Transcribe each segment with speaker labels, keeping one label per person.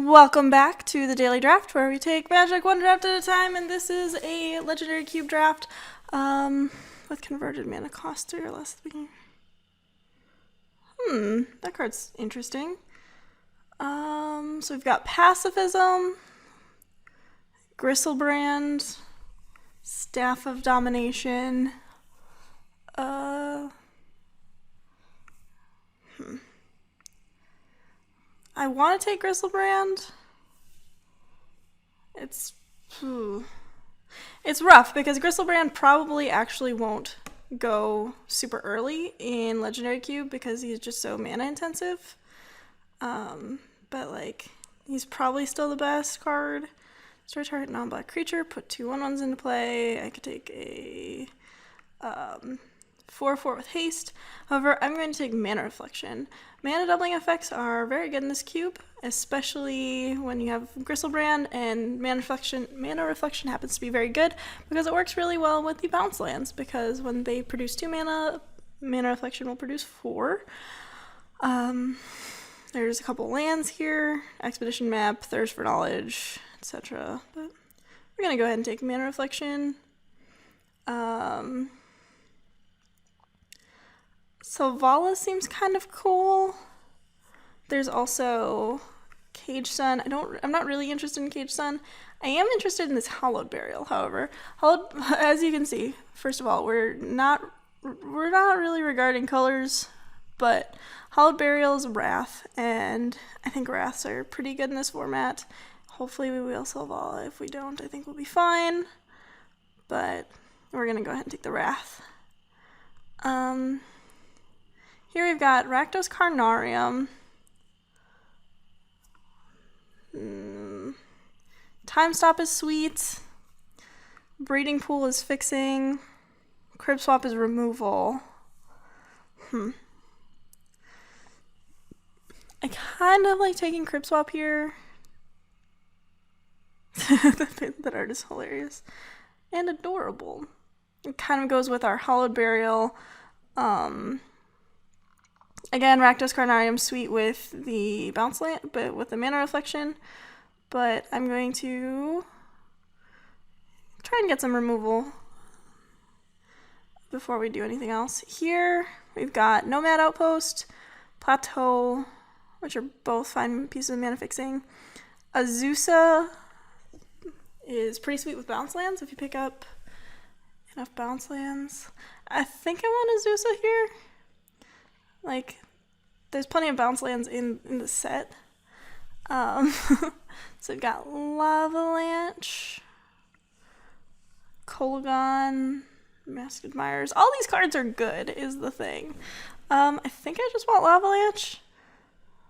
Speaker 1: Welcome back to the Daily Draft, where we take Magic one draft at a time, and this is a Legendary Cube draft with converted mana cost 3 or less. That card's interesting. So we've got Pacifism, Gristlebrand, Staff of Domination, I want to take Gristlebrand. It's rough because Gristlebrand probably actually won't go super early in Legendary Cube because he's just so mana intensive. But like, he's probably still the best card. Destroy target non-black creature, put 2 1/1s into play. I could take a 4/4 with haste. However, I'm going to take Mana Reflection. Mana doubling effects are very good in this cube, especially when you have Gristlebrand, and Mana Reflection happens to be very good because it works really well with the bounce lands, because when they produce 2 mana, Mana Reflection will produce 4. There's a couple lands here, Expedition Map, Thirst for Knowledge, etc. But we're going to go ahead and take Mana Reflection. Selvala seems kind of cool. There's also Cage Sun. I'm not really interested in Cage Sun. I am interested in this Hallowed Burial, however. As you can see, first of all, we're not really regarding colors, but Hallowed Burial is Wrath, and I think Wraths are pretty good in this format. Hopefully we will Selvala. If we don't, I think we'll be fine. But we're gonna go ahead and take the Wrath. Here we've got Rakdos Carnarium. Time Stop is sweet. Breeding Pool is fixing. Crib Swap is removal. I kind of like taking Crib Swap here. That art is hilarious. And adorable. It kind of goes with our Hallowed Burial. Again, Rakdos Carnarium sweet with the bounce land, but with the Mana Reflection. But I'm going to try and get some removal before we do anything else. Here we've got Nomad Outpost, Plateau, which are both fine pieces of mana fixing. Azusa is pretty sweet with bounce lands if you pick up enough bounce lands. I think I want Azusa here. Like, there's plenty of bounce lands in the set. So we've got Lavalanche, Kolaghan, Masked Admirers. All these cards are good, is the thing. I think I just want Lavalanche.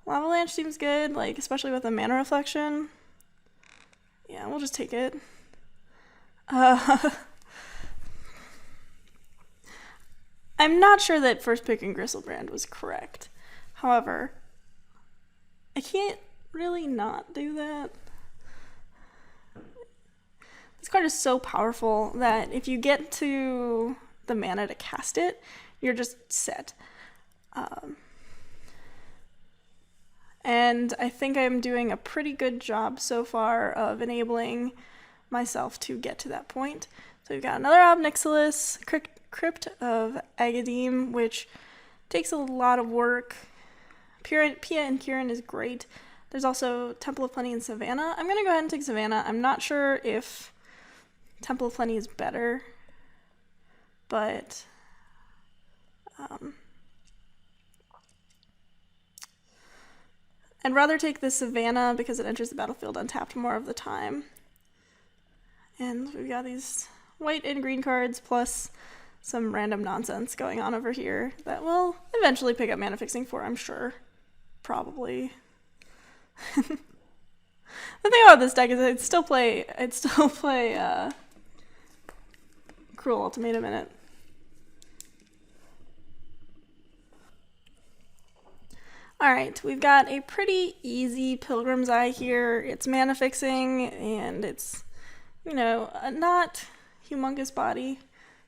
Speaker 1: Lavalanche seems good, like, especially with the Mana Reflection. Yeah, we'll just take it. I'm not sure that first picking Gristlebrand was correct. However, I can't really not do that. This card is so powerful that if you get to the mana to cast it, you're just set. And I think I'm doing a pretty good job so far of enabling myself to get to that point. So we've got another Ob Nixilis, Crypt of Agadim, which takes a lot of work. Pia and Kieran is great. There's also Temple of Plenty and Savannah. I'm going to go ahead and take Savannah. I'm not sure if Temple of Plenty is better, but I'd rather take the Savannah because it enters the battlefield untapped more of the time. And we've got these white and green cards plus some random nonsense going on over here that we'll eventually pick up mana fixing for, I'm sure. Probably. The thing about this deck is I'd still play Cruel Ultimatum in it. Alright, we've got a pretty easy Pilgrim's Eye here. It's mana fixing, and it's, you know, not humongous body.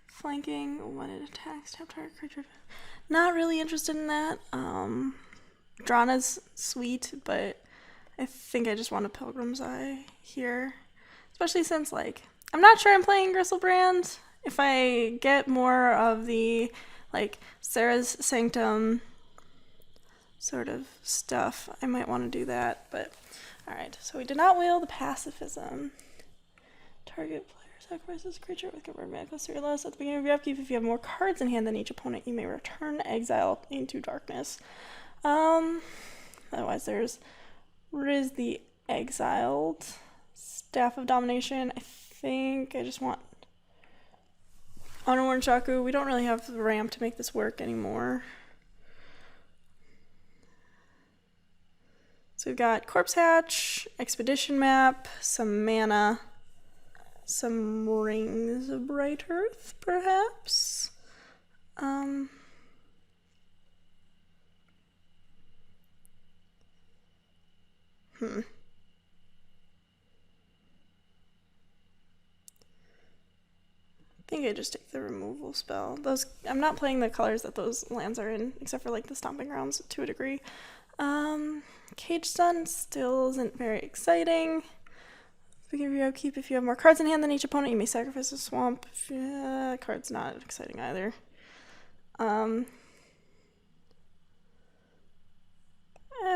Speaker 1: Flanking, when it attacks, tap target creature. Not really interested in that. Drana's sweet, but I think I just want a Pilgrim's Eye here. Especially since, like, I'm not sure I'm playing Gristlebrand. If I get more of the, like, Sarah's Sanctum sort of stuff, I might want to do that. But, alright, so we did not wheel the pacifism. Target player sacrifices a creature with converted mana plus 3 or less at the beginning of your upkeep. If you have more cards in hand than each opponent, you may return exile into darkness. Otherwise there's Riz the Exiled, Staff of Domination. I think I just want Honor Worn Shaku. We don't really have the ramp to make this work anymore. So we've got Corpse Hatch, Expedition Map, some mana, some Rings of Bright Earth, perhaps. I think I just take the removal spell. I'm not playing the colors that those lands are in, except for like the Stomping Grounds to a degree. Cage Sun still isn't very exciting. Beginning of your upkeep, if you have more cards in hand than each opponent, you may sacrifice a swamp. Card's not exciting either. I'm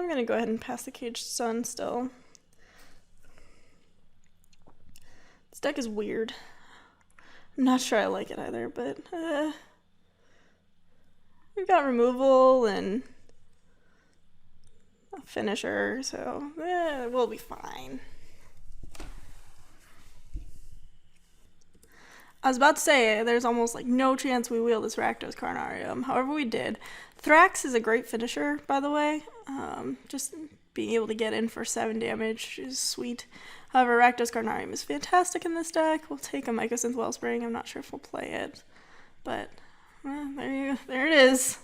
Speaker 1: gonna go ahead and pass the Cage Sun still. This deck is weird. I'm not sure I like it either, but we've got removal and a finisher, so we'll be fine. I was about to say, there's almost like no chance we wheel this Rakdos Carnarium. However, we did. Thrax is a great finisher, by the way. Just being able to get in for 7 damage is sweet. However, Rakdos Carnarium is fantastic in this deck. We'll take a Mycosynth Wellspring. I'm not sure if we'll play it, but there it is.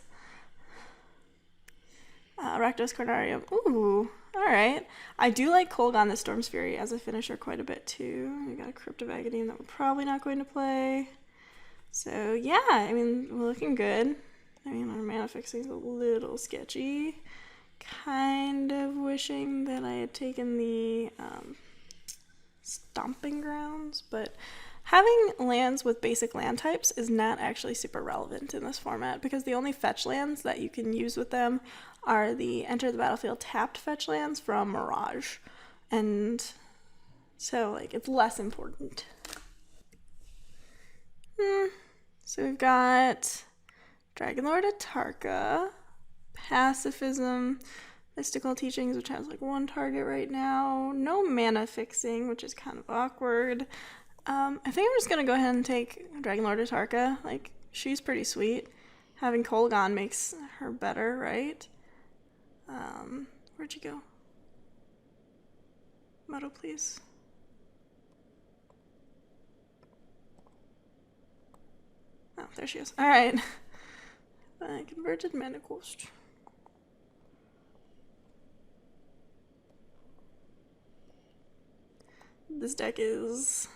Speaker 1: Rakdos Carnarium. Ooh, alright. I do like Kolgon the Storm's Fury as a finisher quite a bit too. We got a Crypt of Agadine that we're probably not going to play. So yeah, I mean, we're looking good. I mean, our mana fixing is a little sketchy. Kind of wishing that I had taken the Stomping Grounds, but having lands with basic land types is not actually super relevant in this format because the only fetch lands that you can use with them are the enter the battlefield tapped fetch lands from Mirage, and so like it's less important. So we've got Dragonlord Atarka, Pacifism, Mystical Teachings, which has like 1 target right now. No mana fixing, which is kind of awkward. I think I'm just gonna go ahead and take Dragonlord Atarka. Like, she's pretty sweet. Having Kolgon makes her better, right? Where'd you go? Moto, please. Oh, there she is. Alright. Converted Mana Ghost. This deck is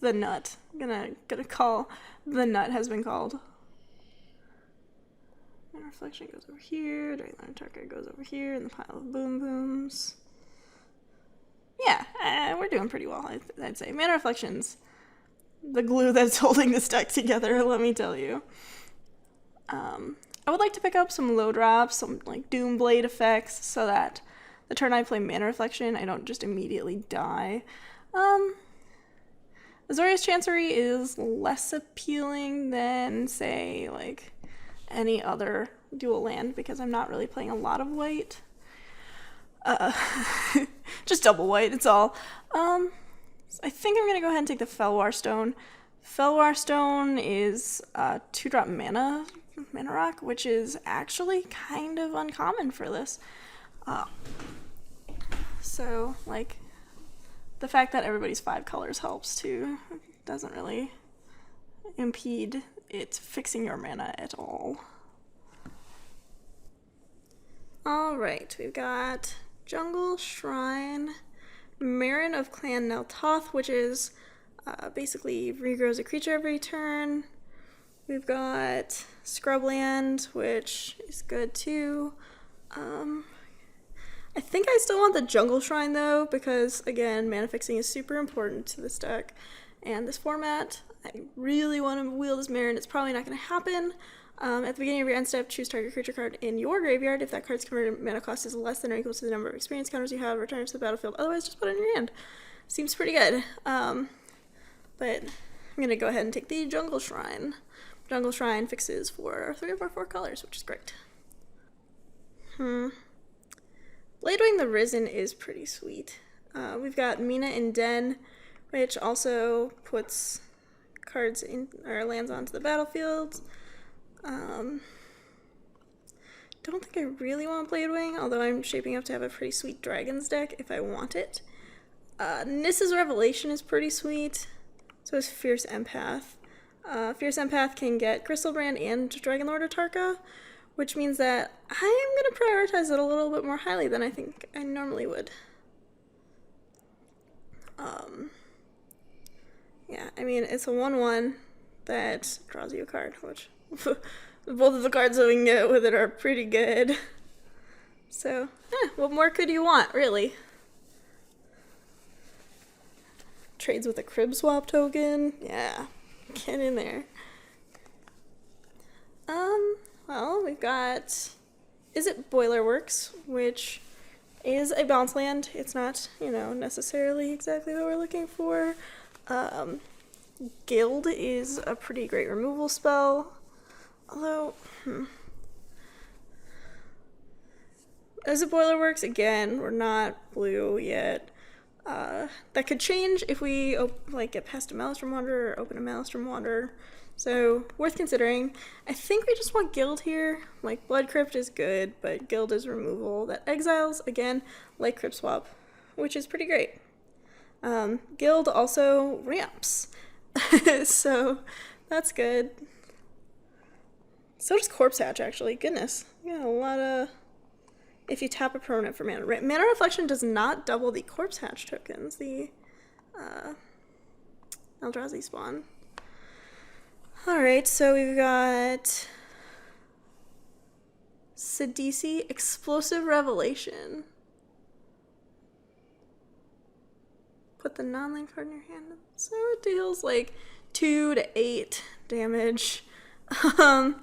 Speaker 1: the nut. I'm gonna call the nut has been called. Mana Reflection goes over here. Dragonlord Atarka goes over here in the pile of Boom Booms. Yeah, we're doing pretty well, I'd say. Mana Reflection's the glue that's holding this deck together, let me tell you. I would like to pick up some low drops, some like Doomblade effects, so that the turn I play Mana Reflection, I don't just immediately die. Azorius Chancery is less appealing than, say, like any other dual land because I'm not really playing a lot of white. Just double white, it's all. So I think I'm gonna go ahead and take the Felwar Stone. Felwar Stone is 2-drop mana rock, which is actually kind of uncommon for this. So, like, the fact that everybody's 5 colors helps too. It doesn't really impede it fixing your mana at all. Alright, we've got Jungle Shrine, Marin of Clan Neltoth, which is basically regrows a creature every turn. We've got Scrubland, which is good too. I I think I still want the Jungle Shrine though, because again, mana fixing is super important to this deck. And this format, I really want to wield as Marin. It's probably not going to happen. At the beginning of your end step, choose target creature card in your graveyard. If that card's converted mana cost is less than or equal to the number of experience counters you have, return it to the battlefield. Otherwise, just put it in your hand. Seems pretty good. But I'm going to go ahead and take the Jungle Shrine. Jungle Shrine fixes for 3 of our 4 colors, which is great. Bladewing the Risen is pretty sweet. We've got Mina and Den, which also puts cards in or lands onto the battlefield. Don't think I really want Bladewing, although I'm shaping up to have a pretty sweet Dragons deck if I want it. Nissa's Revelation is pretty sweet. So is Fierce Empath. Fierce Empath can get Crystalbrand and Dragonlord Atarka, which means that I'm going to prioritize it a little bit more highly than I think I normally would. Yeah, I mean, it's a 1/1 that draws you a card, which both of the cards that we can get with it are pretty good. So, what more could you want, really? Trades with a Crib Swap token. Yeah, get in there. Well, we've got Izzet Boilerworks, which is a bounce land. It's not, necessarily exactly what we're looking for. Guild is a pretty great removal spell. Although, Izzet Boilerworks, again, we're not blue yet. That could change if we get past a Maelstrom Wanderer or open a Maelstrom Wanderer. So, worth considering. I think we just want Guild here. Blood Crypt is good, but Guild is removal. That exiles, again, like Crypt Swap, which is pretty great. Guild also ramps. So, that's good. So does Corpse Hatch, actually. Goodness. Yeah, a lot of... If you tap a permanent for mana. Mana Reflection does not double the Corpse Hatch tokens, the Eldrazi spawn. Alright, so we've got Sidisi, Explosive Revelation. Put the non-land card in your hand. So it deals 2 to 8 damage. I'm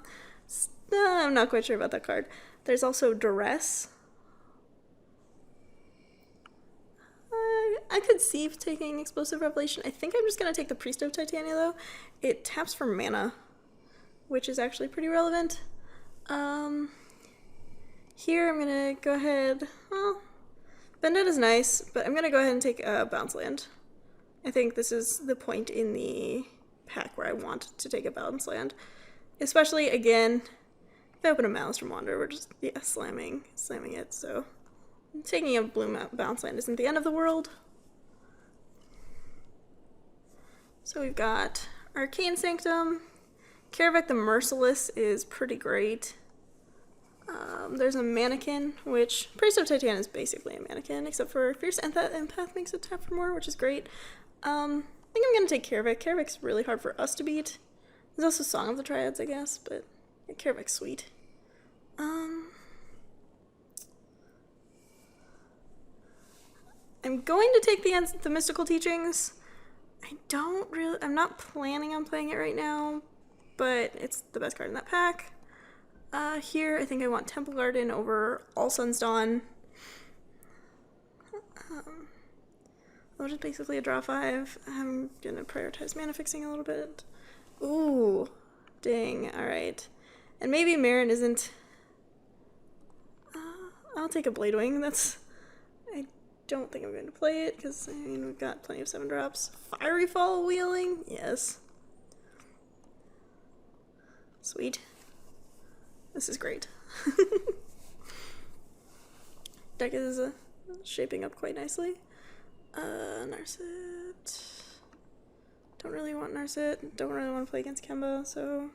Speaker 1: not quite sure about that card. There's also Duress. I could see taking Explosive Revelation. I think I'm just going to take the Priest of Titania, though. It taps for mana, which is actually pretty relevant. Here I'm going to go ahead... Well, Vendetta's nice, but I'm going to go ahead and take a Bounce Land. I think this is the point in the pack where I want to take a Bounce Land. Especially, again, if I open a Maelstrom Wanderer, we're just, slamming it, so... Taking a blue bounce land isn't the end of the world. So we've got Arcane Sanctum. Karavek the Merciless is pretty great. There's a Mannequin, which Priest of Titan is basically a Mannequin, except for Fierce Empath makes it tap for more, which is great. I think I'm going to take Karavek. Karavek's really hard for us to beat. There's also Song of the Triads, I guess, but Karavek's sweet. I'm going to take the Mystical Teachings. I'm not planning on playing it right now, but it's the best card in that pack. Here, I think I want Temple Garden over All Sun's Dawn. Which is basically a draw 5. I'm going to prioritize mana fixing a little bit. Ooh, dang, alright. And maybe Marin isn't... I'll take a Bladewing. I don't think I'm going to play it, because, we've got plenty of 7-drops. Fiery Fall Wheeling? Yes. Sweet. This is great. Deck is shaping up quite nicely. Narset. Don't really want Narset. Don't really want to play against Kemba, so...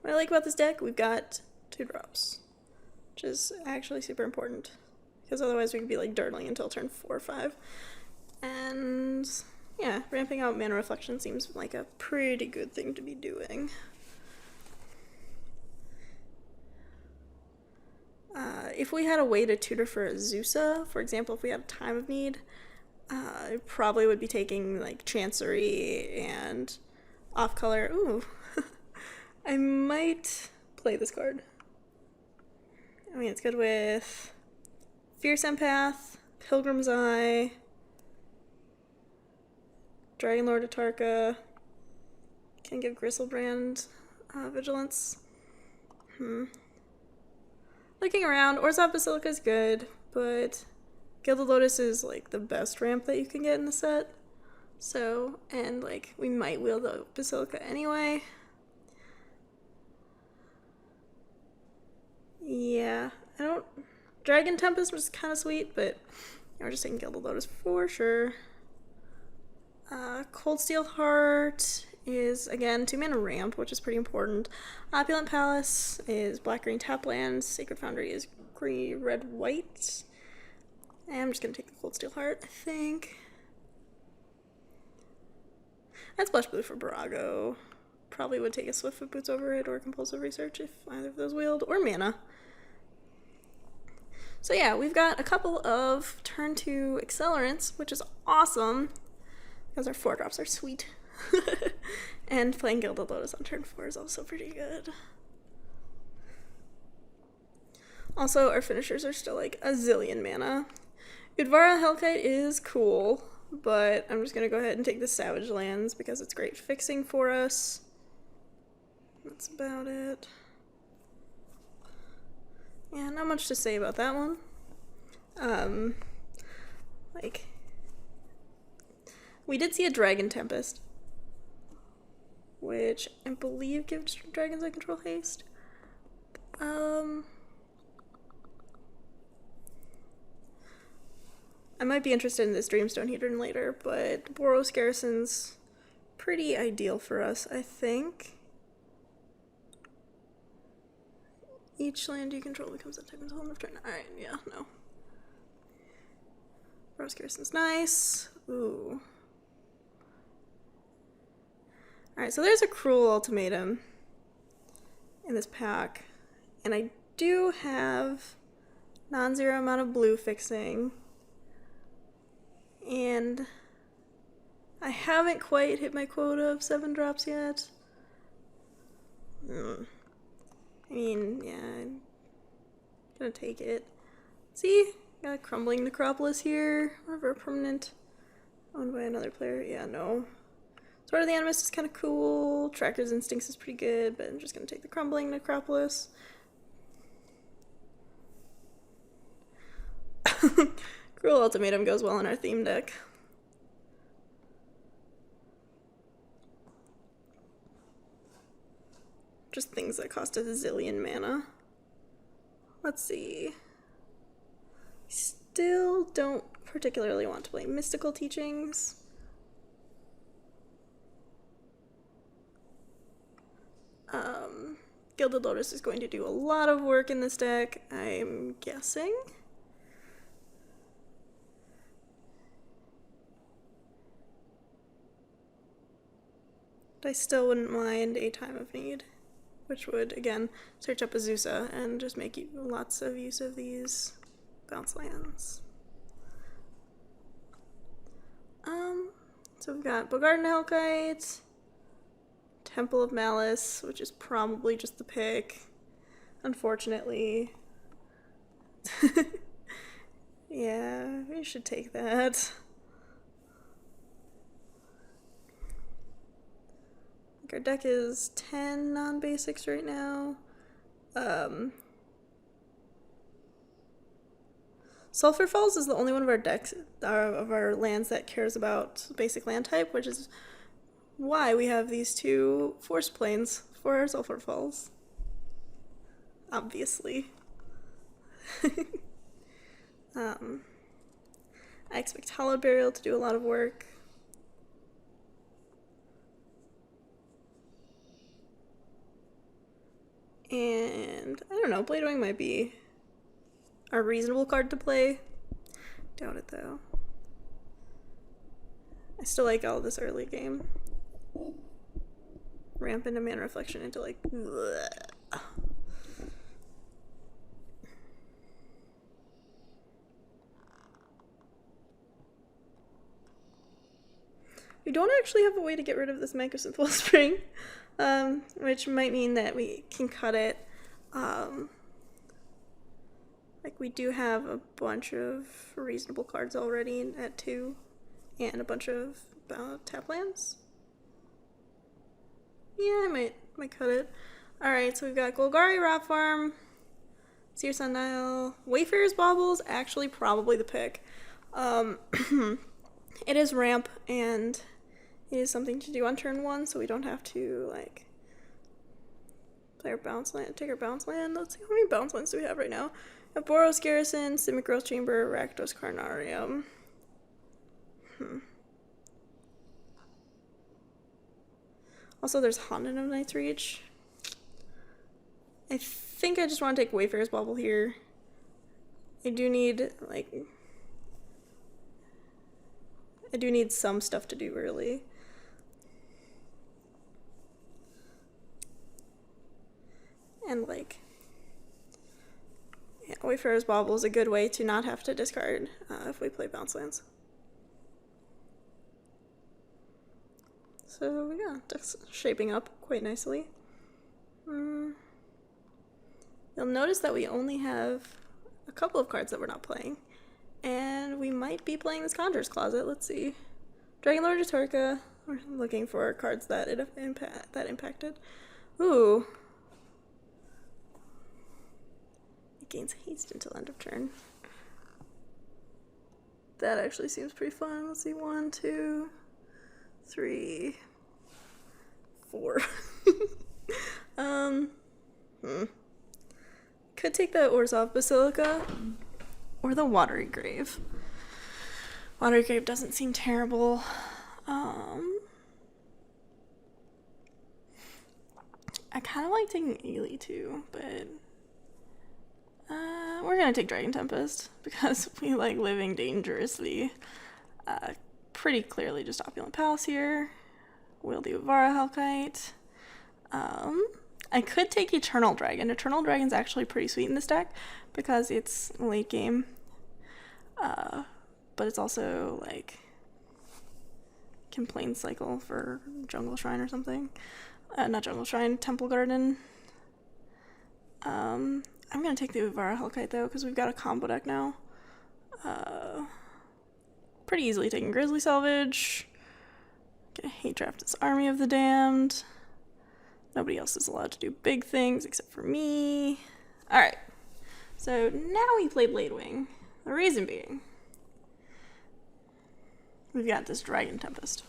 Speaker 1: What I like about this deck, we've got 2 drops. Which is actually super important, because otherwise we could be dirtling until turn 4 or 5. And yeah, ramping out Mana Reflection seems like a pretty good thing to be doing. If we had a way to tutor for Azusa, for example, if we had a time of need, I probably would be taking like Chancery and off color. Ooh, I might play this card. I mean, it's good with Fierce Empath, Pilgrim's Eye, Dragon Lord Atarka, can give Gristlebrand Vigilance. Looking around, Orzhov Basilica is good, but Gilded Lotus is like the best ramp that you can get in the set. So, and like we might wield the Basilica anyway. Yeah, I don't. Dragon Tempest was kind of sweet, but we're just taking Gilded Lotus for sure. Cold Steel Heart is, again, 2-mana ramp, which is pretty important. Opulent Palace is black-green tap land. Sacred Foundry is green, red, white. And I'm just going to take the Cold Steel Heart, I think. And Splash Blue for Barago. Probably would take a Swiftfoot Boots over it or Compulsive Research if either of those wheeled, or mana. So yeah, we've got a couple of turn 2 accelerants, which is awesome, because our 4-drops are sweet. And playing Gilded Lotus on turn 4 is also pretty good. Also, our finishers are still like a zillion mana. Udvara Hellkite is cool, but I'm just going to go ahead and take the Savage Lands because it's great fixing for us. That's about it. Yeah, not much to say about that one. Like, we did see a Dragon Tempest, which I believe gives dragons that control haste. I might be interested in this Dreamstone Hedron later, but Boros Garrison's pretty ideal for us, I think. Each land you control becomes that type until end of turn. Alright, yeah, no. Boros Garrison's nice. Ooh. Alright, so there's a Cruel Ultimatum in this pack. And I do have non-zero amount of blue fixing. And I haven't quite hit my quota of 7 drops yet. I mean, yeah, I'm gonna take it. See? Got Crumbling Necropolis here. River permanent. Owned by another player. Yeah, no. Sword of the Animist is kind of cool. Tracker's Instincts is pretty good, but I'm just gonna take the Crumbling Necropolis. Cruel Ultimatum goes well in our theme deck. Just things that cost a zillion mana. Let's see. Still don't particularly want to play Mystical Teachings. Gilded Lotus is going to do a lot of work in this deck, I'm guessing. But I still wouldn't mind a Time of Need, which would, again, search up Azusa and just make lots of use of these bounce lands. So we've got Bogarden Hellkite, Temple of Malice, which is probably just the pick, unfortunately. Yeah, we should take that. Our deck is 10 non-basics right now. Sulphur Falls is the only one of our decks, of our lands that cares about basic land type, which is why we have these 2 force planes for our Sulphur Falls. Obviously. I expect Hallowed Burial to do a lot of work. And I don't know, Bladewing might be a reasonable card to play. Doubt it though. I still like all this early game. Ramp into Mana Reflection into like bleh. We don't actually have a way to get rid of this Mancosynth Spring, which might mean that we can cut it. Like, we do have a bunch of reasonable cards already at 2, and a bunch of tap lands. Yeah, I might cut it. Alright, so we've got Golgari Rot Farm, Seer Sundial, Wayfarer's Baubles, actually probably the pick. It is ramp, and it is something to do on turn 1, so we don't have to, like, play our bounce land, take our bounce land. Let's see, how many bounce lands do we have right now? We have Boros Garrison, Simic Growth Chamber, Rakdos Carnarium. Also, there's Honden of Night's Reach. I think I just want to take Wayfarer's Bauble here. I do need, like... I do need some stuff to do early. And, like... yeah, Wayfarer's Bauble is a good way to not have to discard if we play bounce lands. So, yeah, that's shaping up quite nicely. You'll notice that we only have a couple of cards that we're not playing. And we might be playing this Conjurer's Closet. Let's see. Dragonlord Jatorka. We're looking for cards that impacted. Ooh. It gains haste until end of turn. That actually seems pretty fun. Let's see. 1, 2, 3, 4. Could take the Orzhov Basilica or the Watery Grave. Watery Grave doesn't seem terrible. I kind of like taking Ailey too, but we're gonna take Dragon Tempest because we like living dangerously. Pretty clearly just Opulent Palace here. Wieldy Uvara Hellkite. I could take Eternal Dragon. Eternal Dragon's actually pretty sweet in this deck because it's late game. But it's also like can Plain Cycle for Jungle Shrine or something. Not Jungle Shrine, Temple Garden. I'm gonna take the Uvara Hellkite though because we've got a combo deck now. Pretty easily taking Grizzly Salvage. Gonna hate draft this Army of the Damned. Nobody else is allowed to do big things except for me. Alright. So now we play Bladewing. The reason being, we've got this Dragon Tempest.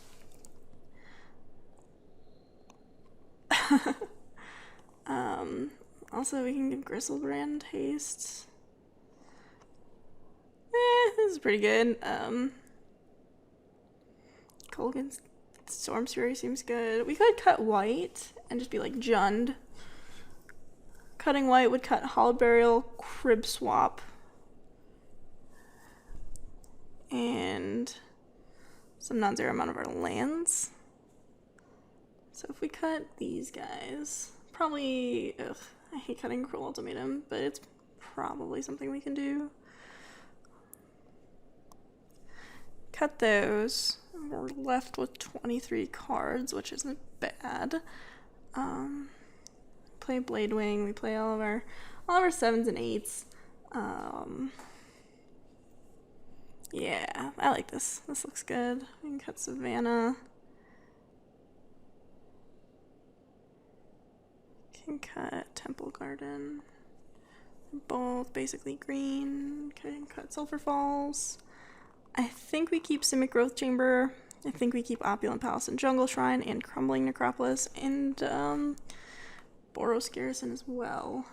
Speaker 1: Also, we can give Gristlebrand haste. This is pretty good. Colgan's Storm's Fury seems good. We could cut white and just be like Jund. Cutting white would cut Hallowed Burial, Crib Swap, and some non-zero amount of our lands. So if we cut these guys, probably, I hate cutting Cruel Ultimatum, but it's probably something we can do. Cut those. We're left with 23 cards, which isn't bad. Play Bladewing. We play all of our 7s and 8s. Yeah, I like this. This looks good. We can cut Savannah. Can cut Temple Garden. They're both basically green. Can cut Sulphur Falls. I think we keep Simic Growth Chamber. I think we keep Opulent Palace and Jungle Shrine and Crumbling Necropolis and Boros Garrison as well.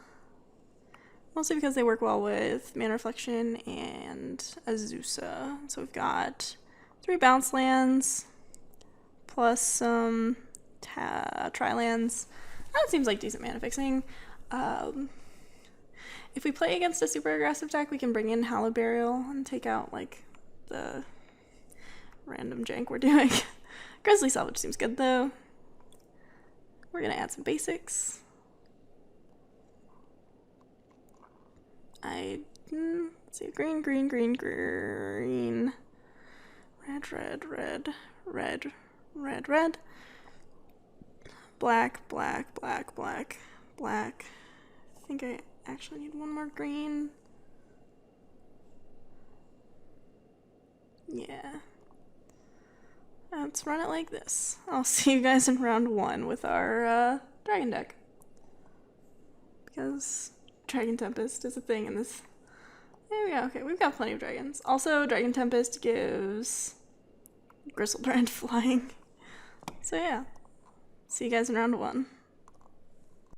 Speaker 1: Mostly because they work well with Mana Reflection and Azusa. So we've got 3 bounce lands plus some tri-lands. That seems like decent mana fixing. If we play against a super aggressive deck, we can bring in Hallowed Burial and take out like the random jank we're doing. Grizzly Salvage seems good though. We're gonna add some basics. Let's see, green, red, red, red, black, black, black, black, black. I think I actually need one more green. Yeah. Let's run it like this. I'll see you guys in round 1 with our dragon deck. Because Dragon Tempest is a thing in this. There we go. Okay, we've got plenty of dragons. Also, Dragon Tempest gives Gristlebrand flying. So yeah, see you guys in round 1.